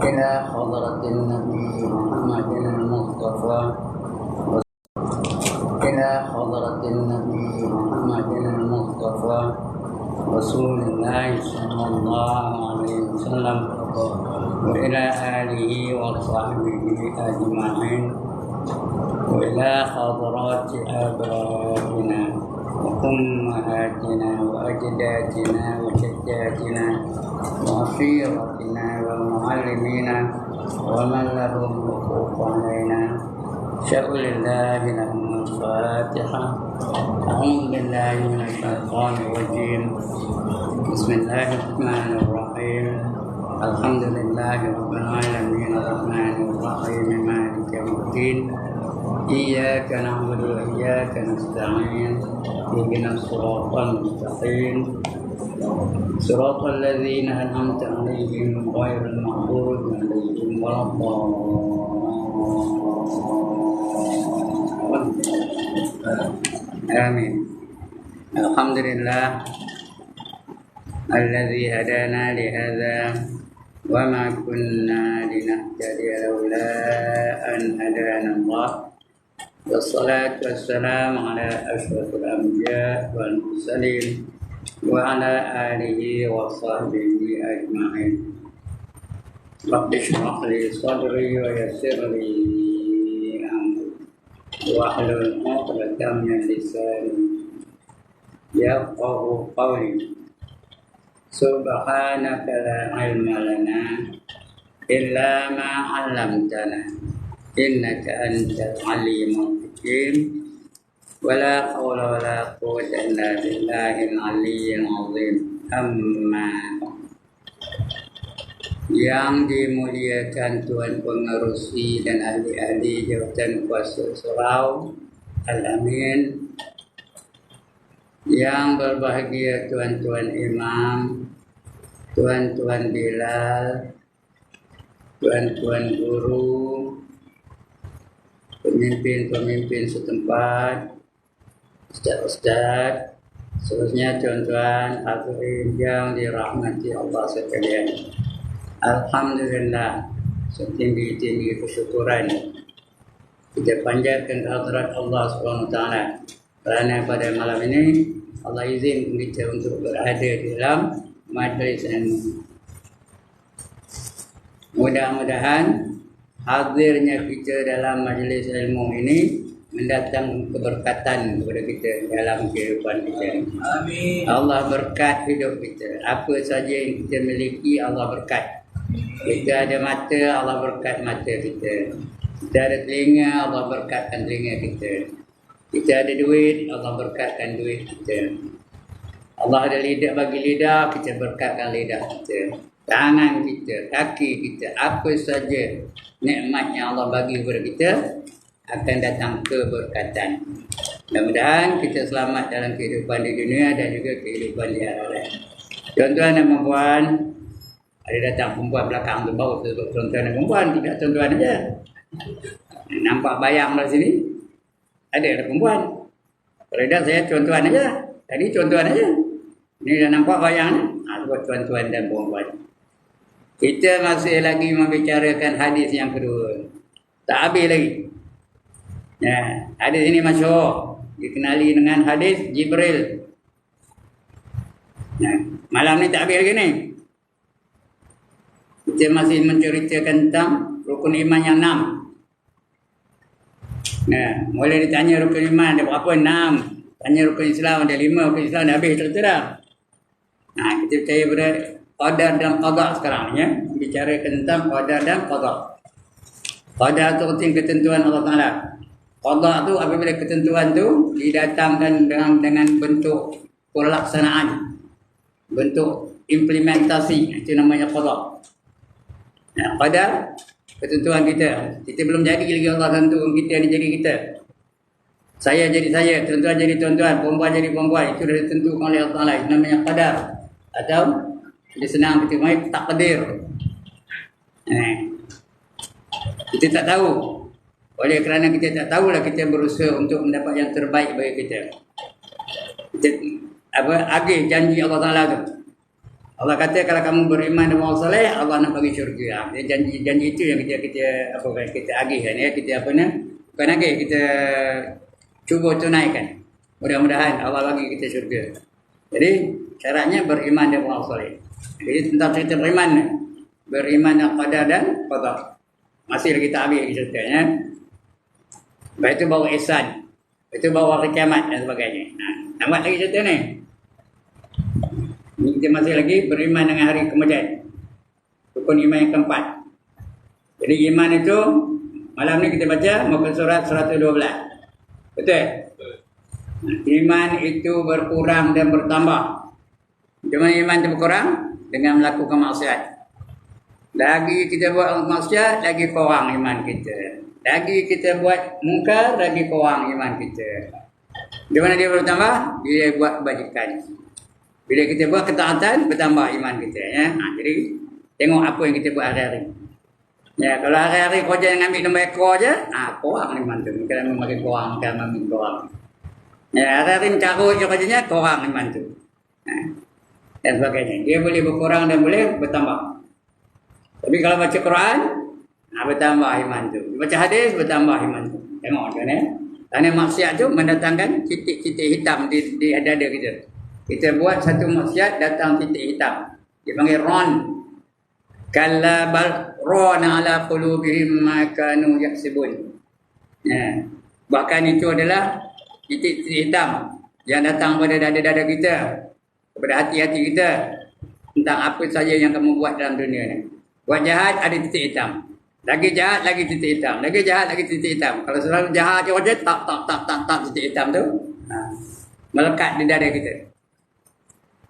إلى حضرة النبي محمد المصطفى إلى حضرة النبي محمد المصطفى رسول الله صلى الله عليه وسلم وإلى آله وصحبه أجمعين وإلى حضرات آبائنا وأمهاتنا وأجدادنا وجداتنا وعشيرتنا ومعلمينا ومن لهم حقوق علينا شأن الله لهم الفاتحة. أعوذ بالله من الشيطان الرجيم. بسم الله الرحمن الرحيم. الحمد لله رب العالمين الرحمن الرحيم مالك يوم الدين. إياك نعبد وإياك نستعين اهدنا الصراط المستقيم صراط الذين أنعمت عليهم غير المغضوب عليهم ولا الضالين. آمين. الحمد لله الذي هدانا لهذا وما كنا لنهتدي لولا أن هدانا الله والصلاة والسلام على أشرف الأنبياء والمرسلين وعلى آله وصحبه أجمعين. رب اشرح لي صدري ويسر لي أمري واحلل عقدة من لساني يفقهوا قولي. سبحانك لا علم لنا إلا ما علمتنا إنك أنت العليم الحكيم ولا حول ولا قوة إلا بالله العلي العظيم. أما yang dimuliakan Tuan Pengerusi dan ahli-ahli Jabatan Kuasa Surau Al-Amin, yang berbahagia tuan-tuan imam, tuan-tuan Bilal, tuan-tuan guru, pemimpin-pemimpin setempat, ustaz-ustaz, seterusnya tuan-tuan hadirin yang dirahmati Allah sekalian. Alhamdulillah, setinggi-tinggi kesyukuran kita panjatkan kehadirat Allah SWT kerana pada malam ini Allah izin kita untuk berada di dalam majlis ilmu. Mudah-mudahan hadirnya kita dalam majlis ilmu ini mendatang keberkatan kepada kita dalam kehidupan kita. Amin. Allah berkat hidup kita. Apa saja yang kita miliki Allah berkat. Kita ada mata, Allah berkat mata kita. Kita ada telinga, Allah berkatkan telinga kita. Kita ada duit, Allah berkatkan duit kita. Allah ada lidah, bagi lidah, kita berkatkan lidah kita. Tangan kita, kaki kita, apa saja nikmat yang Allah bagi kepada kita akan datang keberkatan. Mudah-mudahan kita selamat dalam kehidupan di dunia dan juga kehidupan di akhirat. Tuan-tuan dan puan, ada datang perempuan belakang tu bau sebab tuan-tuan dan puan, tidak tuan-tuan aja. Nampak bayang dari sini. Ada perempuan. Kalau dah saya tuan-tuan aja. Tadi tuan-tuan aja. Ini dah nampak bayang ni. Buat tuan-tuan dan puan-puan. Kita masih lagi membicarakan hadis yang kedua. Tak habis lagi. Ya, hadis ini masyhur. Dikenali dengan hadis Jibril. Ya, malam ni tak habis lagi ni. Kita masih menceritakan tentang rukun iman yang 6. Nah, boleh ditanya rukun iman ada berapa? 6. Tanya rukun Islam ada 5, rukun Islam dah habis cerita dah. Nah, kita percaya pada qadar dan qada sekarang ya. Bicara tentang qadar dan qada. Qadar tu arti ketentuan Allah Taala. Qada tu apabila ketentuan tu didatangkan dengan bentuk pelaksanaan, bentuk implementasi, itu namanya qada. Nah, qadar ketentuan kita. Kita belum jadi lagi Allah tentukan kita ni jadi kita. Saya jadi saya, tuan-tuan jadi tuan-tuan, perempuan jadi perempuan. Itu dah ditentukan oleh Allah Taala. Itu namanya qadar. Atau lebih senang kita main takdir. Kita tak tahu. Oleh kerana kita tak tahulah kita berusaha untuk mendapat yang terbaik bagi kita. Kita agih janji Allah Taala tu. Allah kata kalau kamu beriman dan beramal soleh, Allah nak bagi syurga. Dia janji itu yang kita agih kan ya, kita bukan agih, kita cuba tunaikan. Mudah-mudahan Allah bagi kita syurga. Jadi syaratnya beriman dan beramal soleh. Jadi tentang cerita beriman yang qadar dan qadar. Masih kita ambil ceritanya. Lepas itu bawa ihsan. Itu bawa hari kiamat dan sebagainya. Nah, nampak lagi cerita ni. Ini kita masih lagi beriman dengan hari kemudian. Rukun iman yang keempat. Jadi iman itu malam ni kita baca muka surat 112. Betul? Iman itu berkurang dan bertambah. Cuma iman itu berkurang dengan melakukan maksiat. Lagi kita buat maksiat, lagi kurang iman kita. Lagi kita buat mungkar, lagi kurang iman kita. Di mana dia bertambah? Dia buat kebajikan. Bila kita buat ketaatan, bertambah iman kita. Ya? Jadi tengok apa yang kita buat hari-hari. Ya, kalau hari-hari kerja yang ambil nombor ekor je, kurang iman tu. Mungkin makin kurang, mungkin makin kurang. Ya, hari-hari mencarut je kerjanya, kurang iman tu. Dan sebagainya. Dia boleh berkurang dan boleh bertambah. Tapi kalau baca Quran, bertambah iman tu. Baca hadis, bertambah iman tu. Tengok macam ni. Kerana maksiat tu mendatangkan titik-titik hitam di dada kita. Kita buat satu maksiat, datang titik hitam. Dia panggil ron. Kalla bal rona ala qulubihim ma kanu yaksibun. Ya. Bahkan itu adalah titik-titik hitam yang datang pada dada-dada kita, kepada hati-hati kita tentang apa saja yang kamu buat dalam dunia ni. Buat jahat ada titik hitam. Lagi jahat lagi titik hitam. Lagi jahat lagi titik hitam. Kalau selalu jahat je tak titik hitam tu melekat di dada kita.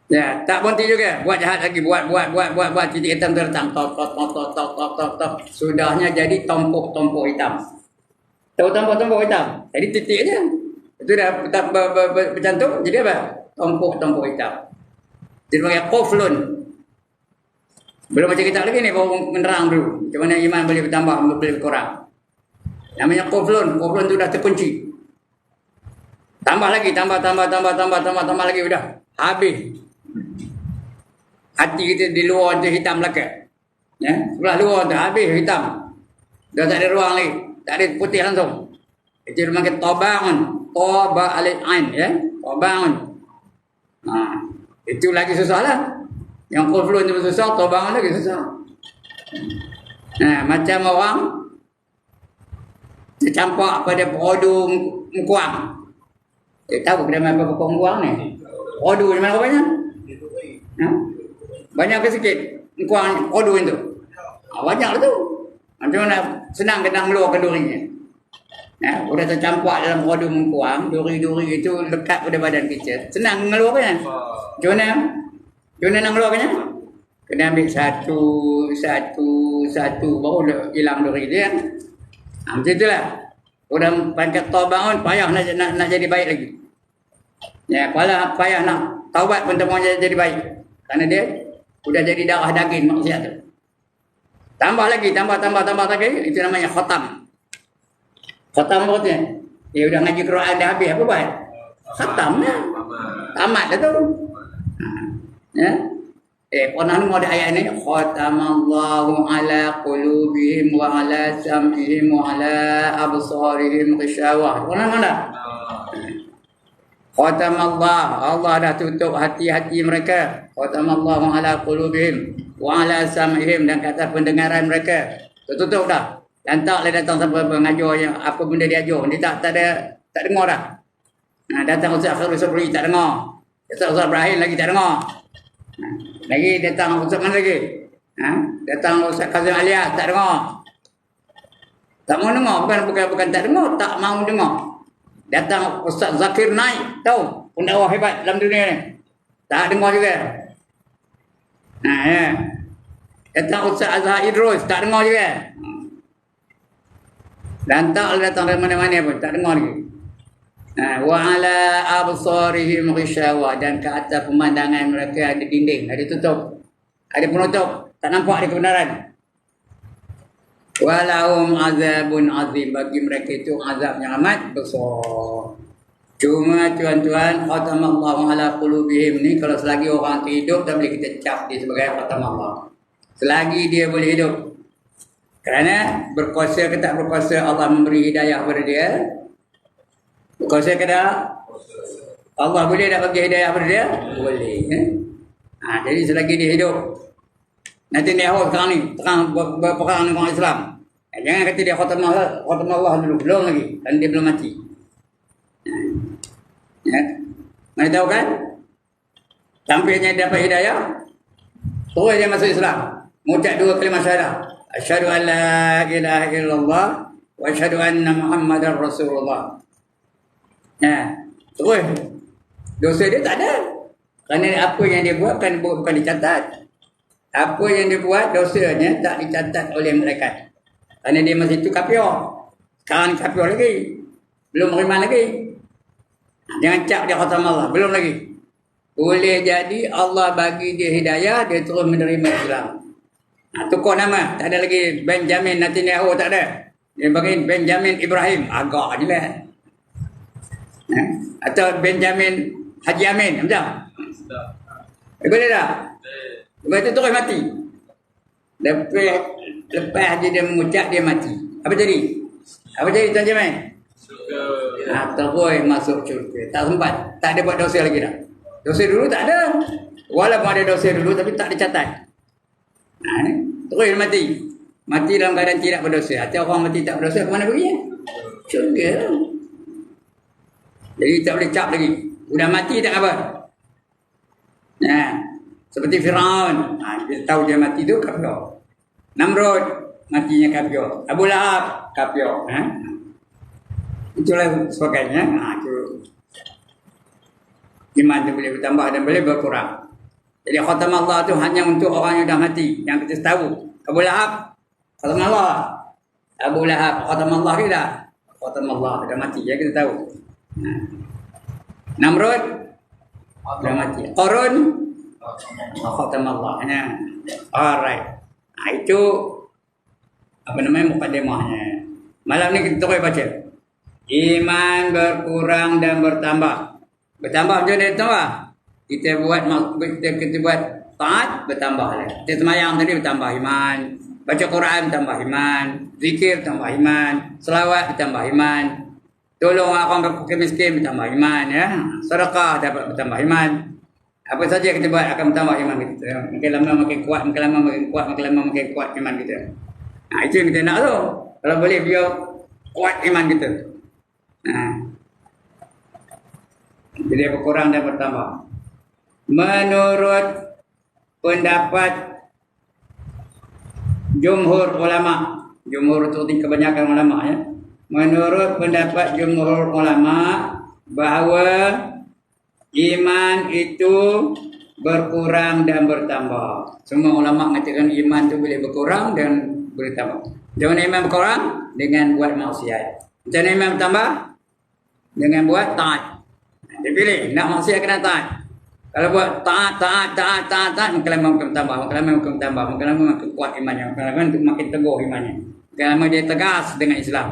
Ya, tak berhenti juga. Buat jahat lagi, buat titik hitam tu datang. Top. Sudahnya jadi tompok hitam. Tahu tompok hitam? Jadi titik aja. Itu dah bercantum jadi apa? Tompok hitam. Jadi panggil quflun. Belum macam kita lagi ni, baru menerang dulu. Macam mana iman boleh bertambah, boleh berkurang. Namanya quflun. Quflun tu dah terkunci. Tambah lagi, tambah lagi, udah. Habis. Hati kita di luar tu hitam belakang. Ya, sebelah luar tu habis hitam. Dah tak ada ruang lagi. Tak ada putih langsung. Itu dipanggil tabangun. Taba alif ain, ya. Tabangun. Itu lagi susah lah. Yang quflun tu susah, tabangun lagi susah. Macam orang tercampak pada perodu mengkuang. Tahu kedai apa pokok mengkuang ni? Perodu di mana banyak? Banyak ke sikit mengkuang perodu itu? Banyak lah tu. Macam mana senang kena meluarkan durinya. Sudah tercampak dalam perodu mengkuang, duri-duri itu lekat pada badan kita. Senang mengeluarkan. Macam mana nak mengeluarkannya? Kena ambil satu baru hilang duri itu ya. Macam itulah. Sudah pangkat taubat payah nak jadi baik lagi. Ya, payah nak taubat pun tak mau jadi baik. Kerana dia sudah jadi darah daging maksiat tu. Tambah lagi. Itu namanya khatam. Khatam maksudnya. Dia sudah ngaji Quran dah habis apa buat? Khatam lah. Tamat dah tu. Ya. Pernah mau ada ayat ni, khatamallahu ala qulubihim wa ala sam'ihim wa ala absarihim ghishawah. Pernah mana? Khatamallah, Allah dah tutup hati-hati mereka. Khatamallahu ala qulubihim wa ala sam'ihim, dan kata pendengaran mereka tertutup dah. Dan taklah datang sampai pengajar yang apa benda dia ajar, dia tak dengar dah. Datang Ustaz Khairul Sabri tak dengar. Ustaz Ibrahim lagi tak dengar. Lagi datang Ustaz mana lagi? Datang Ustaz Kazim Alias tak dengar. Tak mau dengar, bukan tak dengar, tak mau dengar. Datang Ustaz Zakir Naik, tahu pendakwah hebat dalam dunia ni. Tak dengar juga. Ya. Datang Ustaz Azhar Idrus, tak dengar juga. Dan tak datang dari mana-mana pun, tak dengar lagi. Wa ala absarihim ghishawah, dan ke atas pemandangan mereka ada dinding, ada tutup, ada penutup, tak nampak ada kebenaran. Walahum azabun azim, bagi mereka itu azab yang amat besar. Cuma tuan-tuan, khatamallahu ala qulubihim ni kalau selagi orang tu hidup tak boleh kita cap dia sebagai khatamallah. Selagi dia boleh hidup. Kerana berkuasa ke tak berkuasa Allah memberi hidayah kepada dia. Berkuasa ke tak? Allah boleh tak bagi hidayah kepada dia? Boleh. Jadi selagi dia hidup. Nanti dia sekarang ni terang berperang dengan orang Islam. Jangan kata dia khatamallah dulu, belum lagi. Dan dia belum mati. Ya. Mana tahu kan? Sampainya dapat hidayah, terus dia masuk Islam. Mengucap 2 kalimah syahadah. Asyhadu an la ilaha illallah wa asyhadu anna Muhammadar Rasulullah. Ya. Terus dosa dia tak ada. Kerana apa yang dia buat bukan dicatat. Apa yang dia buat dosanya tak dicatat oleh malaikat. Kerana dia masih itu kafir. Sekarang kafir lagi. Belum beriman lagi. Jangan cap dia khatamallah. Belum lagi. Boleh jadi Allah bagi dia hidayah, dia terus menerima Islam. Tukar nama. Tak ada lagi Benjamin Netanyahu, tak ada. Dia bagi Benjamin Ibrahim. Agak je lah. Atau Benjamin Haji Amin. Macam? Boleh tak? Lepas tu terus mati. Lepas dia mengucap, dia mati. Apa jadi? Apa jadi Tuan Jamin? Terus masuk syurga. Tak sempat. Tak ada buat dosa lagi dah. Dosa dulu tak ada. Walaupun ada dosa dulu tapi tak dicatat. Terus mati. Mati dalam keadaan tidak berdosa. Atau orang mati tak berdosa, ke mana pergi? Syurga. Jadi tak boleh cap lagi. Sudah mati tak apa. Seperti Firaun. Kita tahu dia mati tu kafir. Namrud matinya kafir. Abu Lahab kafir. Itulah sebagainya. Itu iman itu boleh bertambah dan boleh berkurang. Jadi khatamallah itu hanya untuk orang yang dah mati. Yang kita tahu. Abu Lahab khatamallah. Abu Lahab khatamallah ke tak? Khatamallah dah mati. Ya kita tahu. Namrud dah mati. Qarun khatamallah. Alright. Itu apa namanya mukadimahnya. Malam ni kita terus baca. Iman berkurang dan bertambah. Bertambah macam mana bertambah? Kita buat taat bertambah lah. Kita semayang tadi bertambah iman. Baca Quran bertambah iman. Zikir bertambah iman. Selawat bertambah iman. Tolong orang miskin bertambah iman. Ya. Sedekah dapat bertambah iman. Apa saja kita buat akan bertambah iman kita. Makin lama makin kuat, makin lama makin kuat, makin lama makin kuat iman kita. Itu yang kita nak tu. Kalau boleh biar kuat iman kita. Jadi berkurang dan bertambah. Menurut pendapat jumhur ulama, jumhur itu kebanyakan ulama ya. Menurut pendapat jumhur ulama bahawa iman itu berkurang dan bertambah. Semua ulama mengatakan iman itu boleh berkurang dan bertambah. Macam mana iman berkurang? Dengan buat maksiat. Macam mana iman bertambah? Dengan buat taat. Dia pilih nak maksiat kena taat. Kalau buat taat, makin lama makin bertambah, makin lama makin bertambah, makin lama makin kuat imannya, makin lama makin teguh imannya. Makin lama dia tegas dengan Islam.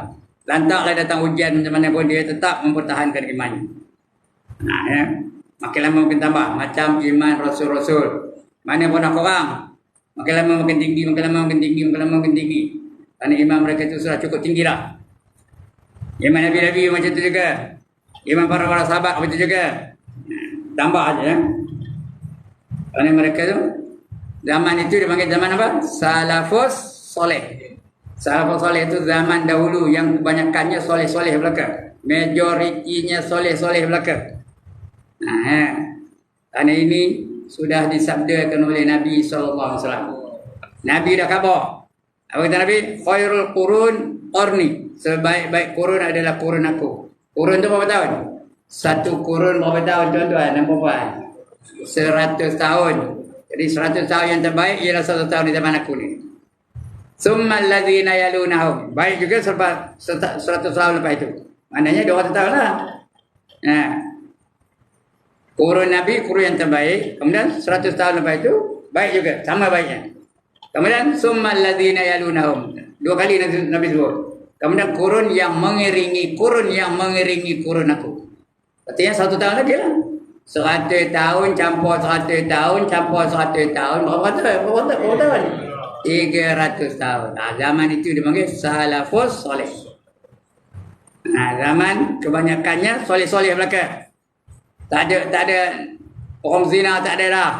Lantaklah datang ujian macam mana pun dia tetap mempertahankan imannya. Ya. Makin lama makin tambah. Macam iman Rasul-Rasul. Mana pun nak korang. Makin lama makin tinggi, makin lama makin tinggi, makin lama makin tinggi. Kerana iman mereka itu sudah cukup tinggi dah. Iman Nabi-Nabi macam itu juga. Iman para sahabat macam itu juga. Tambah aja ya. Kerana mereka itu zaman itu dipanggil zaman apa? Salafus soleh. Salafus soleh itu zaman dahulu yang kebanyakannya soleh-soleh belaka. Majoritinya soleh-soleh belaka. Kerana ini sudah disabdakan oleh Nabi SAW. Nabi dah khabar. Apa kata Nabi? Khairul qurun qarni. Sebaik-baik kurun adalah kurun aku. Kurun itu berapa tahun? Satu kurun berapa tahun tuan-tuan dan puan-puan? 100 tahun. Jadi 100 tahun yang terbaik ialah 1 tahun di zaman aku ni. Summa alladzina yalunahum. Baik juga selepas 100 tahun lepas itu. Maknanya 200 tahun lah. Kurun Nabi, kurun yang terbaik. Kemudian 100 tahun lepas itu, baik juga. Sama baiknya. Kemudian summa alladzina yalunahum. 2 kali Nabi sebut. Kemudian kurun yang mengiringi kurun aku. Artinya 1 tahun lagi lah. 100 tahun campur 100 tahun campur 100 tahun. Berapa tahun? 300 tahun. Nah, zaman itu dipanggil salafus soleh. Nah, zaman kebanyakannya soleh-soleh belaka. Tak ada orang zina, tak ada dah.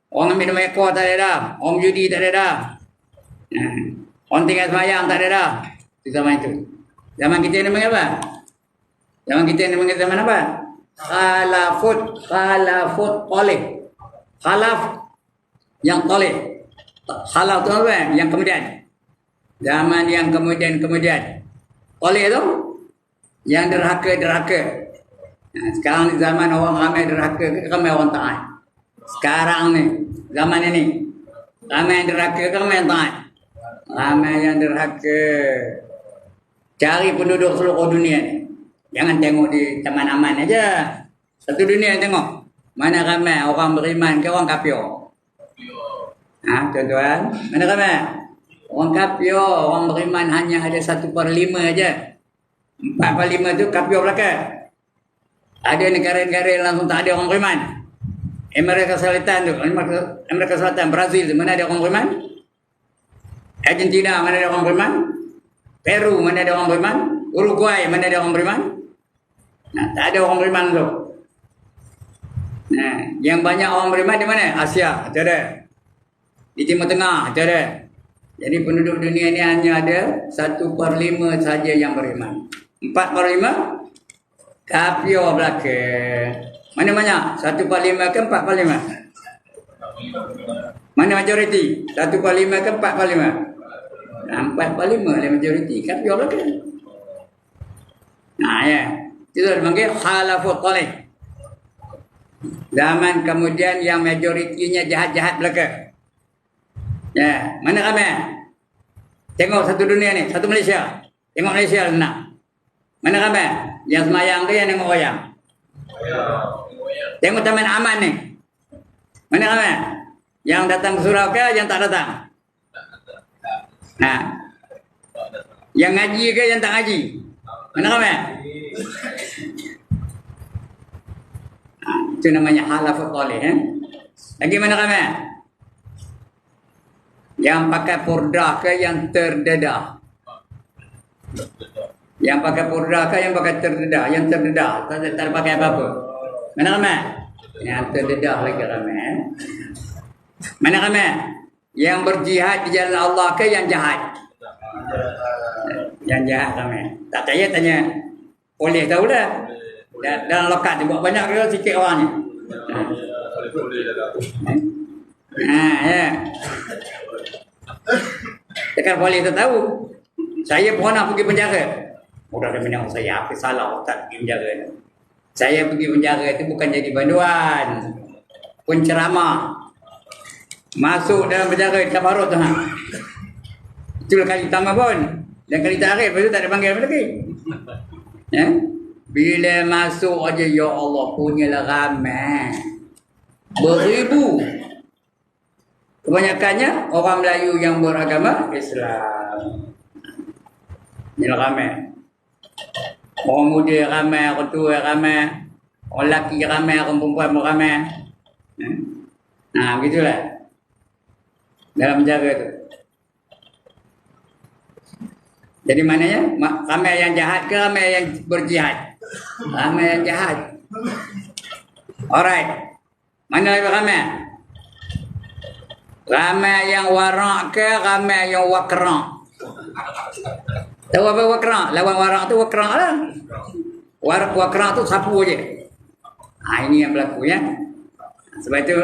Orang minum ekor tak ada dah. Orang judi tak ada dah. Orang tinggal semayang tak ada dah. Itu zaman itu. Zaman kita ni panggil apa? Zaman kita ni panggil zaman apa? Khalafut toleh. Khalaf yang toleh. Khalaf tu apa? Yang kemudian. Zaman yang kemudian. Toleh tu yang derhaka. Nah, sekarang ni zaman orang ramai derhaka, ramai orang taat. Sekarang ni, zaman ini, ramai yang derhaka, ramai yang taat. Ramai yang derhaka. Cari penduduk seluruh dunia ni. Jangan tengok di Taman Aman aja. Satu dunia yang tengok. Mana ramai orang beriman ke orang kafir? Tuan-tuan, mana ramai? Orang kafir, orang beriman hanya ada 1/5 aja. 4/5 tu kafir belaka. Ada negara-negara yang langsung tak ada orang beriman. Amerika Selatan, Brazil tu mana ada orang beriman? Argentina mana ada orang beriman? Peru mana ada orang beriman? Uruguay mana ada orang beriman? Nah, tak ada orang beriman tu. Nah, yang banyak orang beriman di mana? Asia, tak ada. Di Timur Tengah, tak ada. Jadi penduduk dunia ni hanya ada 1/5 saja yang beriman. 4/5 kafir belaka. Mana banyak? 1/5 ke 4/5? Mana majoriti? 1/5 ke 4/5? 4/5 lah majoriti. Kafir belaka. Nah, ya. Itu dipanggil khalafut toleh. Zaman kemudian yang majoritinya jahat-jahat belaka. Ya, mana ramai? Tengok satu dunia ni, satu Malaysia. Tengok Malaysia nak. Mana ramai? Yang semayang ke yang tengok wayang? Tengok Taman Aman ni. Mana ramai? Yang datang ke surau ke yang tak datang? Nah. Yang ngaji ke yang tak ngaji? Mana ramai? Itu namanya halafut toleh. Lagi mana ramai? Yang pakai purdah ke yang terdedah? Yang pakai purdah ke yang pakai terdedah? Yang terdedah tak pakai apa-apa. Mana ramai? Yang terdedah lagi ramai. Mana ramai? Yang berjihad di jalan Allah ke yang jahat? Yang jahat ramai. Tak percaya tanya. Boleh tahu dah. Dalam lokat dia buat banyak ke sikit orang ni. Ya. Tekan boleh tak tahu. Saya pernah pergi penjara. Udah ada minyak saya apa salah tak pergi penjara. Saya pergi penjara itu bukan jadi banduan, penceramah. Masuk dalam penjara kafarut tu Itulah kali pertama pun. Dan kali terakhir lepas tu tak ada panggil lagi. Ya. Bila masuk aja ya Allah punyalah ramai. Beribu. Kebanyakannya orang Melayu yang beragama Islam. Ini ramai. Orang muda ramai, orang tua ramai, orang lelaki ramai, orang perempuan pun ramai. Nah, begitulah. Dalam penjara tu. Jadi maknanya ramai yang jahat ke ramai yang berjihad? Ramai yang jahat. Alright. Mana lebih ramai? Ramai yang warak ke ramai yang wakrak? Tahu apa wakrak? Lawan warak tu wakrak lah. Wakrak tu sapu aja. Ini yang berlaku ya. Sebab itu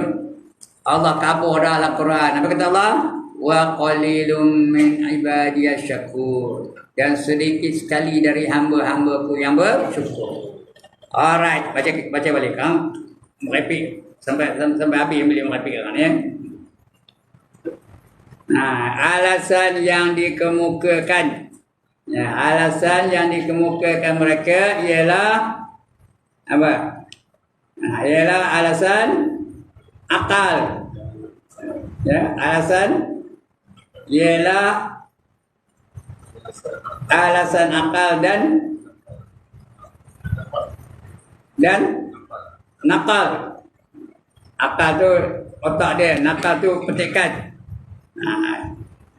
Allah kabur dalam Quran. Apa kata Allah? Wa qalilum min ibadiyasy syakur. Dan sedikit sekali dari hamba-hambaku yang bersyukur. Alright, baca balik kan. Merepik sampai habis beliau merepikkan ya. Nah, alasan yang dikemukakan. Ya, alasan yang dikemukakan mereka ialah apa? Nah, ialah alasan akal. Ya, alasan ialah alasan akal dan dan nakal. Akal tu otak dia, nakal tu petikan.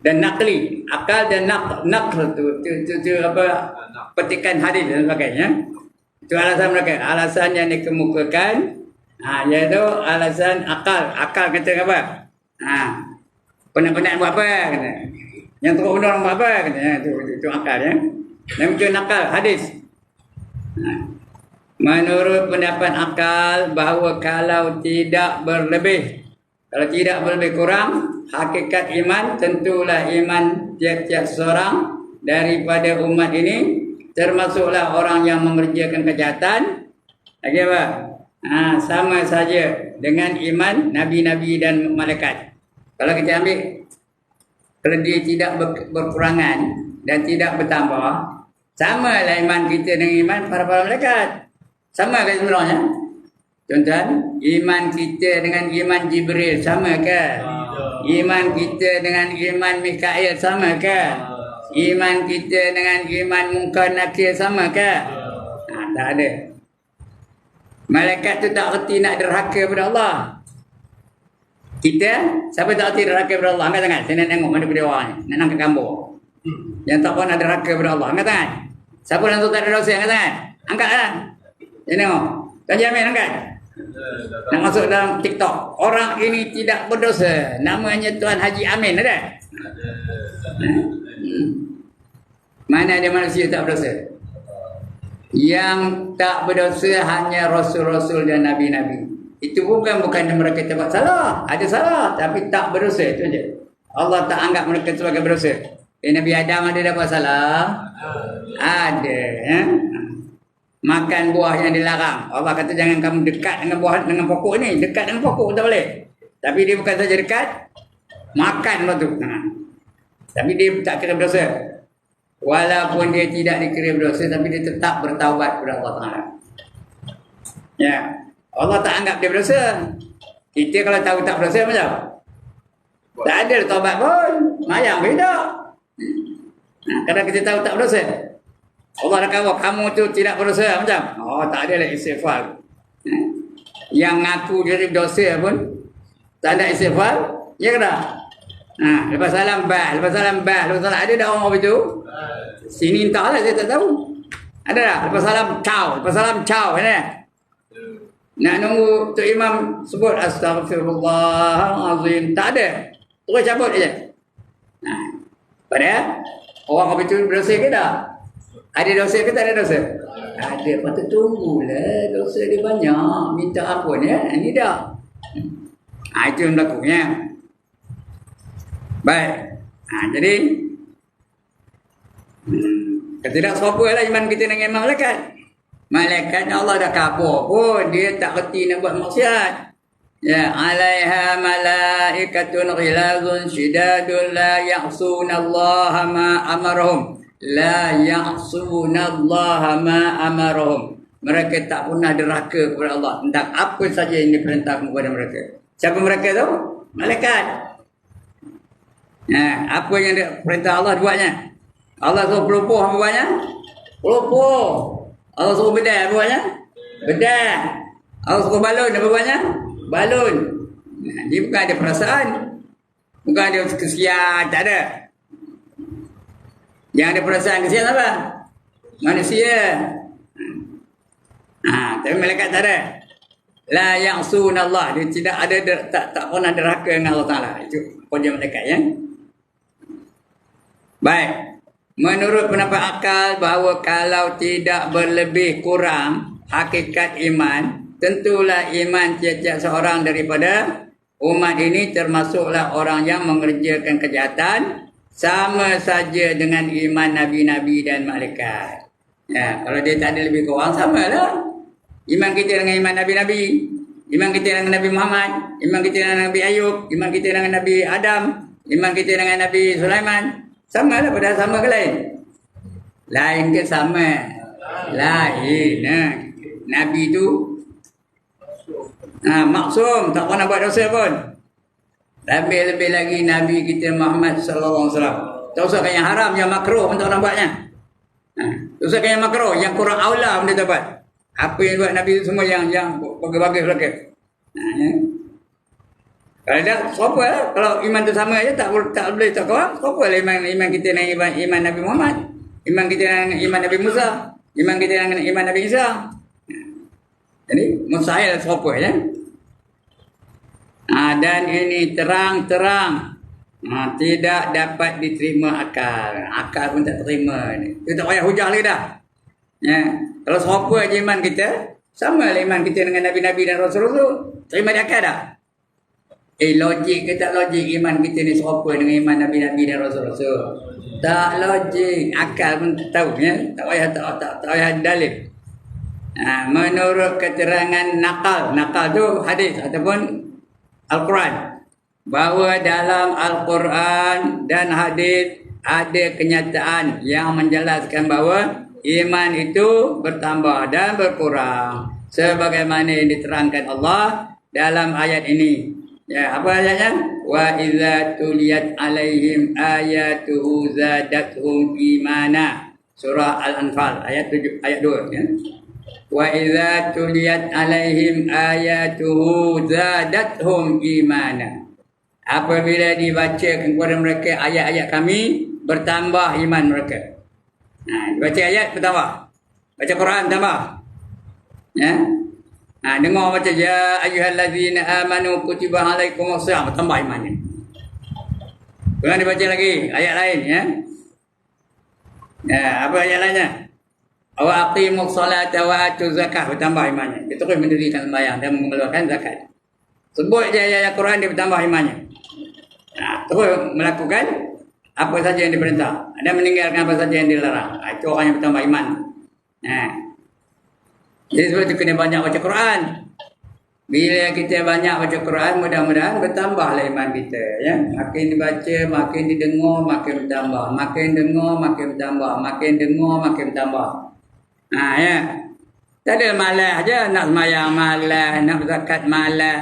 Dan nakli, akal dan nakl tu apa, petikan hadis dan sebagainya. Itu alasan mereka. Alasan yang dikemukakan iaitu alasan akal. Akal kata apa? Penat-penat buat apa kata. Yang teruk benar buat apa kata. Itu akal ya. Dan itu nakal hadis. Menurut pendapat akal bahawa kalau tidak berlebih kurang, hakikat iman tentulah iman tiap-tiap seorang daripada umat ini, termasuklah orang yang mengerjakan kejahatan. Lagi apa? Sama saja dengan iman nabi-nabi dan malaikat. Kalau kita ambil, kalau dia tidak berkurangan dan tidak bertambah, sama lah iman kita dengan iman para malaikat. Sama kan sebenarnya? Contoh, iman kita dengan iman Jibril sama ke? Iman kita dengan iman Mikail sama ke? Iman kita dengan iman Munkar Nakir sama ke? Tak ada. Malaikat tu tak erti nak derhaka kepada Allah. Kita, siapa tak erti derhaka kepada Allah? Angkat tangan. Saya nak tengok mana berdua ni. Nak nangkap gambar. Yang tak pernah derhaka kepada Allah. Angkat tangan. Siapa yang tak ada dosa? Angkat tangan. Angkat tangan. Saya tengok. Tuan Jamil angkat. Nak masuk dalam TikTok. Orang ini tidak berdosa. Namanya Tuan Haji Amin ada? Mana ada manusia tak berdosa? Yang tak berdosa hanya Rasul-Rasul dan Nabi-Nabi. Itu bukan mereka tempat salah. Ada salah tapi tak berdosa. Itu saja. Allah tak anggap mereka sebagai berdosa. Nabi Adam ada dapat salah? Ada. Makan buah yang dilarang. Allah kata jangan kamu dekat dengan buah, dengan pokok ni. Dekat dengan pokok tak boleh. Tapi dia bukan saja dekat, makan waktu. Tapi dia tak kira berdosa. Walaupun dia tidak dikira berdosa, tapi dia tetap bertaubat kepada Allah Ta'ala. Ya. Allah tak anggap dia berdosa. Kita kalau tahu tak berdosa macam? Tak ada taubat pun. Mayang beda. Kadang kita tahu tak berdosa. Allah dah kata kamu tu tidak berdosa macam. Tak ada lah istighfar. Yang ngaku jadi berdosa pun tak ada istighfar. Ya ke tak? Lepas salam bah. Lepas salam ada dah orang begitu? Sini entahlah, saya tak tahu. Ada tak? Lepas salam caw. Ada? Nak nunggu Tok Imam sebut Astaghfirullahalazim. Tak ada. Terus cabut je. Padahal orang begitu berdosa ke tak? Ada dosa ke tak ada dosa? Ada. Patut tunggulah. Dosa dia banyak. Minta ampun ya. Ini dah. Itu yang berlakunya. Baik. Jadi tidak serupa lah iman kita dengan iman malaikat. Malaikat Allah dah kabur pun. Dia tak reti nak buat maksiat. Ya, alaiha malaikatun ghilazun syidadun la ya'sunallaha ma amarahum. La ya'sunallaha ma amarahum. Mereka tak pernah derhaka kepada Allah tentang apa saja yang diperintahkan kepada mereka. Siapa mereka tu? Malaikat. Apa yang diperintah Allah buatnya? Allah suruh pelupuh apa buatnya? Pelupuh. Allah suruh bedah apa buatnya? Bedah. Allah suruh balun apa buatnya? Balun. Dia bukan ada perasaan. Bukan ada kesian. Tak ada. Yang ada perasaan kesian apa? Manusia. Tapi malaikat tak ada. La ya'sunallah. Dia tidak ada, tak pernah derhaka dengan Allah Ta'ala. Itu kerja malaikat ya. Baik. Menurut pendapat akal bahawa kalau tidak berlebih kurang hakikat iman, tentulah iman tiap-tiap seorang daripada umat ini termasuklah orang yang mengerjakan kejahatan, sama saja dengan iman nabi-nabi dan malaikat. Ya, kalau dia tak ada lebih kurang, samalah. Iman kita dengan iman nabi-nabi, iman kita dengan Nabi Muhammad, iman kita dengan Nabi Ayub, iman kita dengan Nabi Adam, iman kita dengan Nabi Sulaiman, samalah. Padahal sama ke lain? Lain ke sama? Lain. Nabi tu maksum, tak pernah buat dosa pun. Lebih-lebih lagi Nabi kita Muhammad sallallahu alaihi wasallam. Tak usah yang haram, yang makruh pun tak nak buatnya. Tak usah yang makruh, yang kurang aula pun dia tak buat. Apa yang buat Nabi semua yang bagus-bagus. Ya. Kalau dah siapa lah? Kalau iman tu sama aja tak boleh tak kawan. Siapa lah iman kita dengan iman Nabi Muhammad? Iman kita dengan iman Nabi Musa? Iman kita dengan iman Nabi Isa? Jadi mustahil siapa ya? Dan ini terang-terang. Tidak dapat diterima akal. Akal pun tak terima ni. Kita tak payah hujah lagi dah. Ya. Kalau siapa aja iman kita, sama lah iman kita dengan Nabi-Nabi dan Rasul-Rasul. Terima di akal dah. Logik ke tak logik iman kita ni siapa dengan iman Nabi-Nabi dan Rasul-Rasul? Tak logik. Akal pun tahu ya. Tak payah dalil. Menurut keterangan nakal tu hadis ataupun Al-Quran, bahawa dalam Al-Quran dan hadis ada kenyataan yang menjelaskan bahawa iman itu bertambah dan berkurang sebagaimana yang diterangkan Allah dalam ayat ini. Ya, apa ayatnya? Wa idza tuliyat alaihim ayatuhu zadatuhum imana. Surah Al-Anfal ayat 7 ayat 2 ya. Wa idza tuliyat alaihim ayatuhu zadatuhum imana. Apabila dibaca kepada mereka ayat-ayat kami, bertambah iman mereka. Baca ayat bertambah. Baca Quran tambah. Ya. Dengar baca ya ayyuhallazina amanu kutiba alaikumusiyam, bertambah imannya. Jangan dibaca lagi ayat lain ya. Apa ayat lainnya? Wa aqimus salata wa atuz zakah, bertambah imannya. Dia terus mendirikan sembahyang dan mengeluarkan zakat. Sebut je ayat Quran dia bertambah imannya. Terus melakukan apa saja yang diperintah dan meninggalkan apa saja yang dilarang. Itu orang yang bertambah iman. Jadi sebab itu kena banyak baca Quran. Bila kita banyak baca Quran, mudah-mudahan bertambahlah iman kita. Ya, makin dibaca, makin didengar, makin bertambah. Makin dengar, makin bertambah. Makin dengar, makin bertambah. Ya. Tak ada malas je, nak sembahyang malas, nak berzakat malas,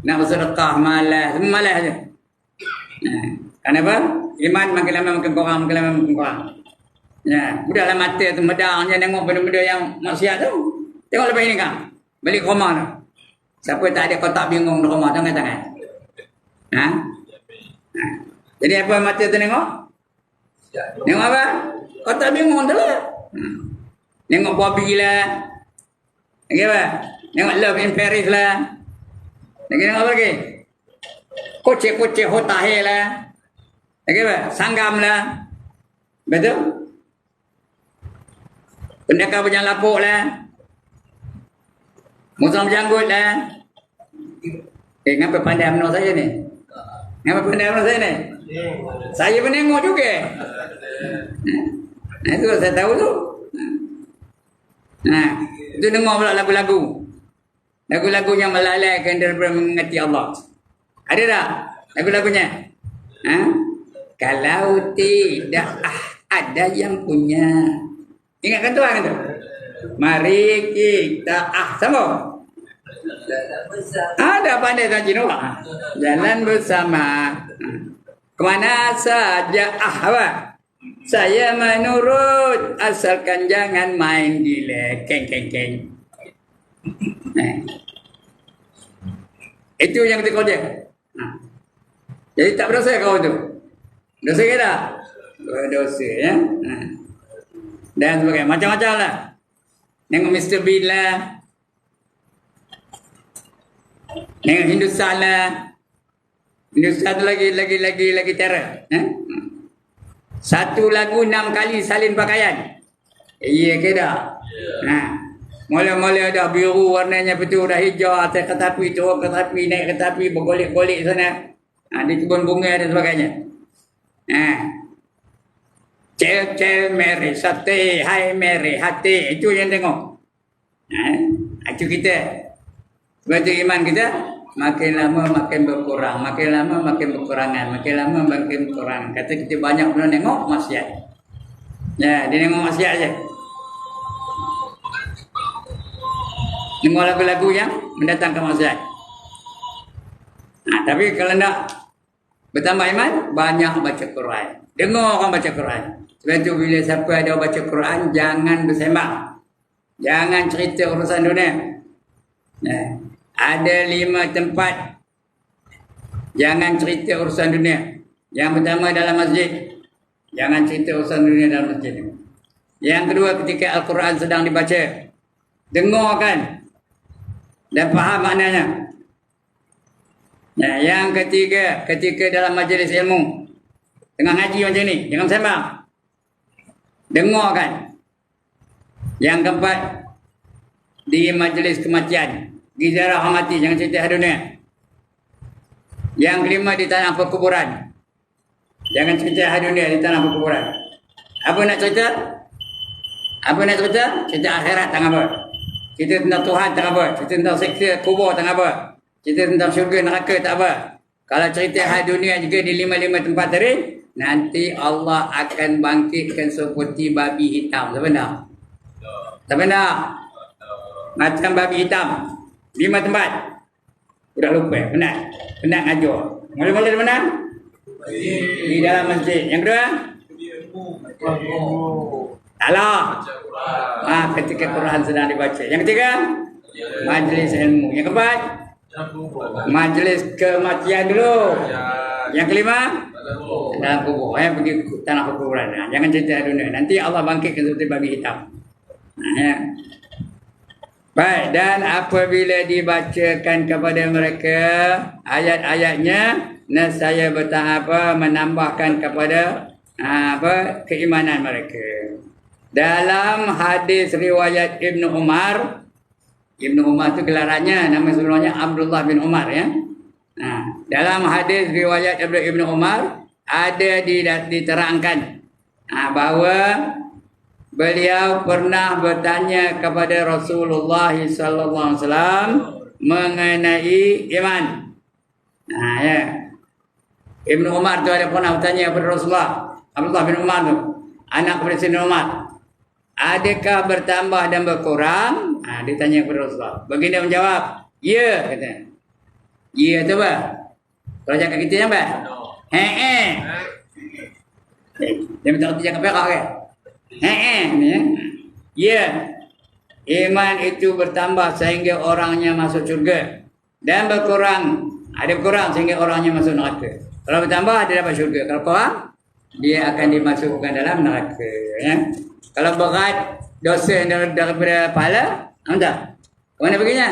nak bersedekah malas, semua malas je. Kenapa? Iman makin lama makin kurang, makin lama makin kurang. Ya, budaklah mata tu medang je tengok benda-benda yang maksiat tu. Tengok lepas ini kan, balik ke rumah tu. Siapa tak ada kotak bingung di rumah tu, angkat tangan. Jadi apa mata tu tengok? Tengok apa? Kotak bingung tu lah. Tengok Bobby lah. Lagi apa? Tengok Love in Paris lah. Lagi tengok apa lagi? Kocek-kocek Hotahe lah. Lagi apa? Sanggam lah. Betul? Pendekar berjalan lapuk lah. Musang berjanggut lah. Ngapa pandai menurut saya ni? Ngapa pandai menurut saya ni? Saya pun tengok juga. Itu saya tahu tu. Itu dengar pula lagu-lagu. Lagu-lagu yang melalaikan daripada mengerti Allah. Ada tak lagu-lagunya? Kalau tidak ada yang punya. Ingatkan tuan tu. Mari kita sama. Ada pandai tak Cino? Jalan bersama. Kemana saja apa? Saya menurut, asalkan jangan main gila. Keng. Itu yang kita kerja. Jadi tak berdosa kau tu. Dosa ke tak? Berdosa ya. Dan sebagainya. Macam-macam lah. Tengok Mr. Bean lah. Tengok Hindustan lah. Hindustan tu lagi terror. Satu lagu 6 kali salin pakaian. Iya ke tak? Mula-mula dah biru warnanya betul, dah hijau, atas ketapi, turun ketapi, naik ketapi, bergolek-golek sana. Di kebun bunga dan sebagainya. Cel Mary, sate, hai Mary, hati. Itu yang tengok. Itu kita. Sebab itu iman kita makin lama makin berkurang, makin lama makin berkurangan, makin lama makin berkurang. Kata kita banyak pernah tengok maksiat. Ya, dia tengok maksiat aja. Tengok lagu-lagu yang mendatangkan maksiat. Tapi kalau nak bertambah iman, banyak baca Quran. Dengar orang baca Quran. Sebab itu bila siapa ada baca Quran, jangan bersembang. Jangan cerita urusan dunia. Ada 5 tempat jangan cerita urusan dunia. Yang pertama dalam masjid. Jangan cerita urusan dunia dalam masjid. Yang kedua ketika Al-Quran sedang dibaca. Dengarkan dan faham maknanya. Yang ketiga ketika dalam majlis ilmu. Tengah ngaji macam ni, jangan sembang. Dengarkan. Yang keempat di majlis kematian. Di ziarah mati, jangan cerita dunia. Yang kelima di tanah perkuburan. Jangan cerita dunia di tanah perkuburan. Apa nak cerita? Apa nak cerita? Cerita akhirat tak apa. Cerita tentang Tuhan tak apa. Cerita tentang seksa kubur tak apa. Cerita tentang syurga neraka tak apa. Kalau cerita dunia juga di 5 tempat tadi, nanti Allah akan bangkitkan seperti babi hitam. Tak benar? Tak benar? Macam babi hitam. 5 tempat. Sudah lupa. Penat. Penat ngajar. Mula-mula di mana? Di dalam masjid. Yang kedua? Allah. Ketika Quran sedang dibaca. Yang ketiga? Majlis ilmu. Yang keempat? Majlis kematian dulu. Yang kelima? Dalam kubur. Pergi tanah kuburan. Jangan cerita dunia. Nanti Allah bangkitkan seperti babi hitam. Baik, dan apabila dibacakan kepada mereka ayat-ayatnya, nescaya menambahkan kepada keimanan mereka. Dalam hadis riwayat Ibnu Umar itu gelarannya, nama sebenarnya Abdullah bin Umar ya. Dalam hadis riwayat Ibnu Umar ada diterangkan bahawa beliau pernah bertanya kepada Rasulullah sallallahu alaihi wasallam mengenai iman. Ibnu Umar tu ada pernah bertanya kepada Rasulullah. Abdullah bin Umar tu, anak kepada Sayyidina Umar. Adakah bertambah dan berkurang? Dia tanya kepada Rasulullah. Baginda menjawab, ya, kata. Ya tu apa? Kalau cakap kita apa? Dia minta kerja cakap perak ke? Ya. Iman itu bertambah sehingga orangnya masuk syurga. Dan berkurang. Ada berkurang sehingga orangnya masuk neraka. Kalau bertambah, dia dapat syurga. Kalau kurang, dia akan dimasukkan dalam neraka. Ya? Kalau berat dosa daripada pahala, entah. Mana baginya?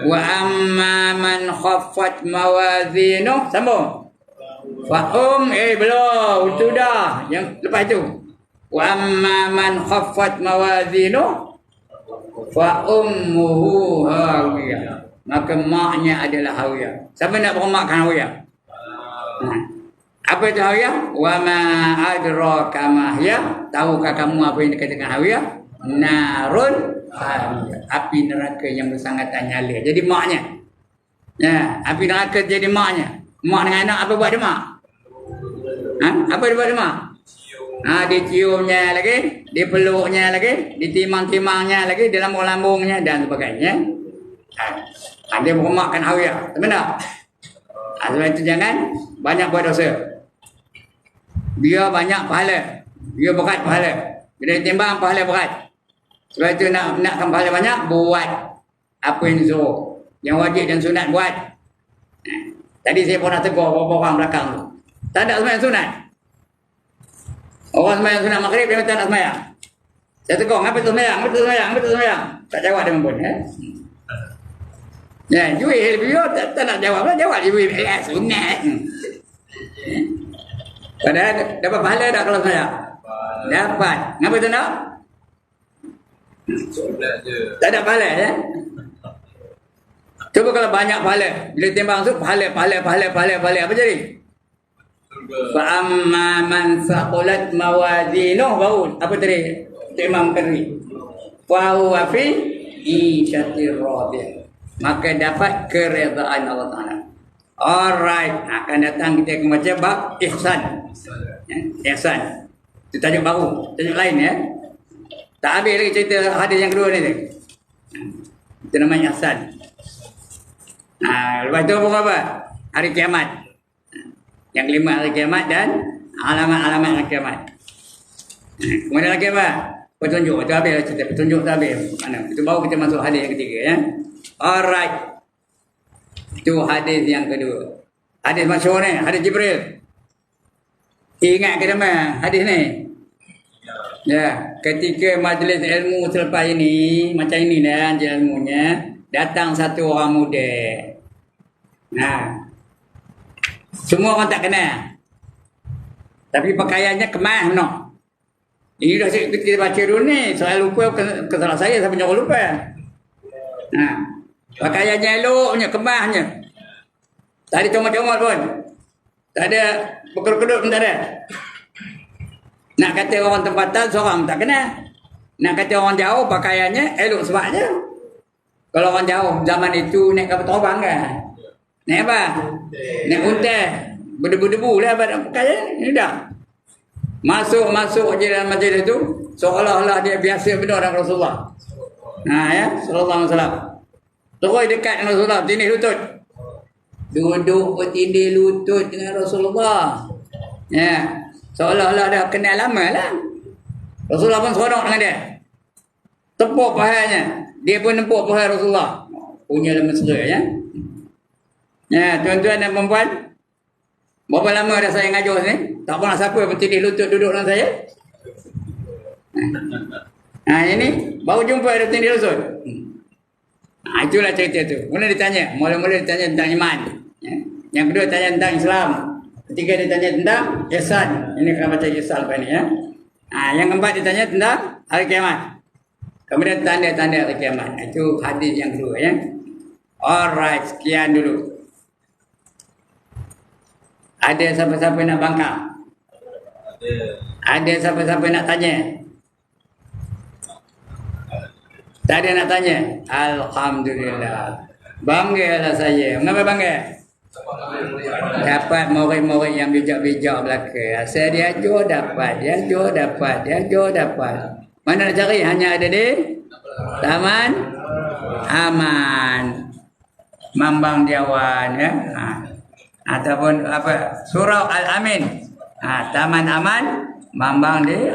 Wa amma man khaffat mawazinu. Sambung. Belum. Itu dah. Yang lepas itu. Wa amma man khaffat mawazinu fa ummuhu hawiyah. Maka maknya adalah hawiyah. Siapa nak bermakkan hawiyah? Apa itu hawiyah? Wa ma adraka ma hiya? Tahukah kamu apa yang dikatakan hawiyah? Narun hawiyah. Api neraka yang bersangatan nyala. Jadi maknya. Api neraka jadi maknya. Mak dengan anak apa buat dia mak? Apa dia buat dia mak? Diciumnya lagi, dipeluknya lagi, ditimang-timangnya lagi, di lambung-lambungnya dan sebagainya. Dia bermakkan hawiyah. Benar? Sebab itu jangan banyak buat dosa. Dia banyak pahala. Dia berat pahala. Bila ditimbang pahala berat. Sebab itu nakkan pahala banyak, buat apa yang disuruh. Yang wajib dan sunat buat. Tadi saya pernah tegur beberapa orang belakang tu. Tak ada sembahyang sunat. Orang sembahyang sunat maghrib dia tak nak sembahyang. Saya tegur, ngapa tu sembahyang? Tak jawab dia pun. Jual dia tak nak jawab lah. Jawab dia sunat. Padahal dapat pahala tak kalau sembahyang? Dapat. Ngapa tu nak? Tak ada pahala ya? Coba kalau banyak pahala, bila timbang tu pahala apa jadi? Fa amma man saqulat mawazinuh baul. Apa tadi? Imam Qari. Fa huwa fi isyatir radiyah. Maka dapat keredaan Allah Taala. Alright, akan datang kita akan baca bab ihsan. Ihsan. Itu tajuk baru, tajuk lain ya. Tak habis lagi cerita hadis yang kedua ni. Itu namanya ihsan. Lepas itu apa? Hari kiamat. Yang kelima hari kiamat dan alamat-alamat hari kiamat. Kemudian lagi apa? petunjuk. Itu habis cerita petunjuk tu habis. Mana? Itu baru kita masuk hadis yang ketiga ya. Alright. Itu hadis yang kedua. Hadis masyhur ni, hadis Jibril. Ingat ke nama hadis ni? Ya, ketika majlis ilmu selepas ini, macam ini dah ilmunya, datang satu orang muda. Nah, semua orang tak kenal. Tapi pakaiannya kemas no. Ini dah kita baca dulu ni, soal lupa kesalahan saya sampai nyuruh lupa. Nah, pakaiannya eloknya, kemasnya. Tak ada comot-comot pun. Tak ada berkedut pun tak ada. Nak kata orang tempatan seorang tak kenal. Nak kata orang jauh pakaiannya elok sebabnya. Kalau orang jauh zaman itu naik kapal terbang kan. Naik apa? Naik unta. Berdebu-debu lah pakaian. Ini dah. Masuk je dalam majlis itu seolah-olah dia biasa benar dengan Rasulullah. Nah ya, sallallahu alaihi wasallam. Terus dekat dengan Rasulullah, tindih lutut. Duduk bertindih lutut dengan Rasulullah. Ya, seolah-olah dah kenal lama lah. Rasulullah pun seronok dengan dia. Tepuk pahanya. Dia pun tepuk paha Rasulullah. Punya mesra ya. Ya, tuan-tuan dan perempuan. Berapa lama dah saya ngajar ni? Tak pernah siapa bertindih lutut duduk dengan saya. Nah, ini baru jumpa ada tindih lutut. Nah, itulah cerita tu. Mula ditanya, mula-mula ditanya tentang iman. Ya. Yang kedua tanya tentang Islam. Ketiga ditanya tentang ihsan. Ini kena baca ihsan lepas ni ya. Nah, yang keempat ditanya tentang hari kiamat. Kemudian tanda-tanda hari kiamat. Itu hadis yang kedua ya. Alright, sekian dulu. Ada siapa-siapa nak bangkang? Ada siapa-siapa nak tanya? Tak ada nak tanya? Alhamdulillah. Banggalah saya. Mengapa bangga? Dapat murid-murid yang bijak-bijak belaka. Asal dia ajar dapat. Dia ajar dapat. Dia ajar dapat. Mana nak cari? Hanya ada di Taman Aman. Mambang Diawan ya. Ataupun apa? Surau Al-Amin. Taman Aman. Mambang di